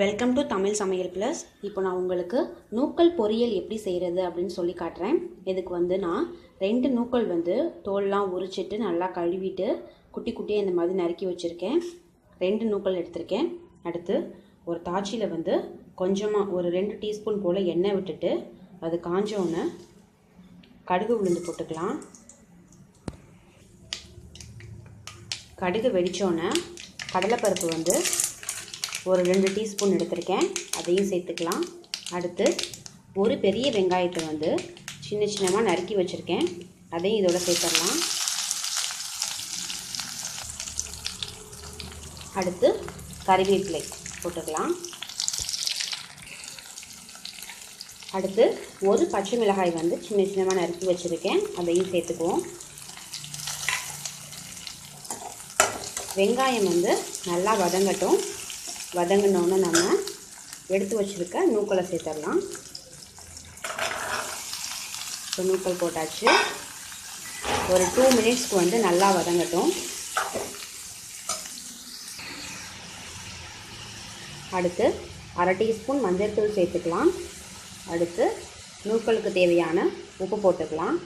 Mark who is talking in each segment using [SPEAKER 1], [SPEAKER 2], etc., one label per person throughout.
[SPEAKER 1] Welcome to Tamil சமையல் plus. இப்போ நான் உங்களுக்கு நூக்கல் பொரியல் எப்படி செய்கிறது அப்படின்னு சொல்லி காட்டுறேன். இதுக்கு வந்து நான் 2 நூக்கல் வந்து தோல்லாம் உரிச்சிட்டு நல்லா கழுவிட்டு குட்டி குட்டியாக இந்த மாதிரி நறுக்கி வச்சுருக்கேன். 2 நூக்கல் எடுத்திருக்கேன். அடுத்து ஒரு தாச்சியில் வந்து கொஞ்சமாக ஒரு 2 டீஸ்பூன் போல் எண்ணெய் விட்டுட்டு அது காஞ்சோன்னு கடுகு உளுந்து போட்டுக்கலாம். கடுகு வெடித்தோன்னே கடலைப்பருப்பு வந்து ஒரு 2 டீஸ்பூன் எடுத்திருக்கேன், அதையும் சேர்த்துக்கலாம். அடுத்து ஒரு பெரிய வெங்காயத்தை வந்து சின்ன சின்னமாக நறுக்கி வச்சுருக்கேன், அதையும் இதோட சேர்த்துடலாம். அடுத்து கறிவேப்பிலை போட்டுக்கலாம். அடுத்து ஒரு பச்சை மிளகாய் வந்து சின்ன சின்னமாக நறுக்கி வச்சுருக்கேன், அதையும் சேர்த்துக்குவோம். வெங்காயம் வந்து நல்லா வதங்கட்டும். வதங்கினோன்னு நம்ம எடுத்து வச்சுருக்க நூக்கலை சேர்த்துடலாம். இப்போ நூக்கல் போட்டாச்சு. ஒரு 2 மினிட்ஸ்க்கு வந்து நல்லா வதங்கட்டும். அடுத்து அரை டீஸ்பூன் மஞ்சள் தூள் சேர்த்துக்கலாம். அடுத்து நூக்கலுக்கு தேவையான உப்பு போட்டுக்கலாம்.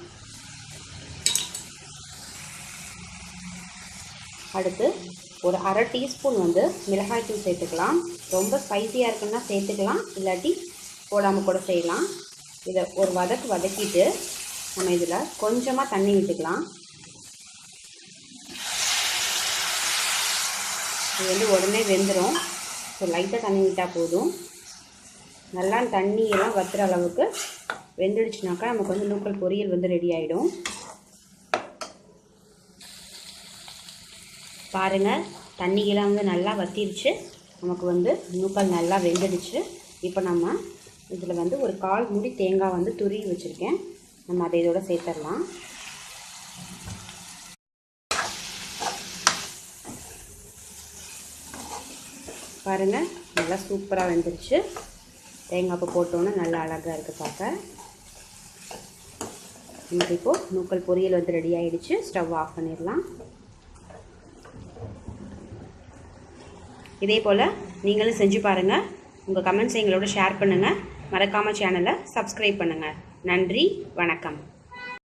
[SPEAKER 1] அடுத்து ஒரு அரை டீஸ்பூன் வந்து மிளகாய் தூள் சேர்த்துக்கலாம். ரொம்ப ஸ்பைஸியாக இருக்குன்னா சேர்த்துக்கலாம், இல்லாட்டி போடாமல் கூட செய்யலாம். இதை ஒரு வதக்கிட்டு நம்ம இதில் கொஞ்சமாக தண்ணி விட்டுக்கலாம். இது வந்து உடனே வெந்துடும். ஸோ லைட்டாக தண்ணி விட்டால் போதும். நல்லா தண்ணியெல்லாம் வற்றுற அளவுக்கு வெந்துடுச்சுனாக்கா நமக்கு வந்து நூக்கல் பொரியல் வந்து ரெடி ஆகிடும். பாருங்கள், தண்ணியெல்லாம் வந்து நல்லா வற்றிடுச்சு. நமக்கு வந்து நூக்கல் நல்லா வெந்துடுச்சு. இப்போ நம்ம இதில் வந்து ஒரு 1/4 மூடி தேங்காய் வந்து துருவி வச்சுருக்கேன், நம்ம அதை இதோட சேர்த்துடலாம். பாருங்கள், நல்லா சூப்பராக வெந்துடுச்சு. தேங்காய் பூ போட்டோன்னே நல்லா அழகாக இருக்குது பார்க்க. நமக்கு இப்போது நூக்கல் பொரியல் வந்து ரெடி ஆகிடுச்சு. ஸ்டவ் ஆஃப் பண்ணிடலாம். இதே போல் நீங்களும் செஞ்சு பாருங்கள். உங்கள் கமெண்ட்ஸை எங்களோட ஷேர் பண்ணுங்கள். மறக்காமல் சேனலை சப்ஸ்கிரைப் பண்ணுங்கள். நன்றி, வணக்கம்.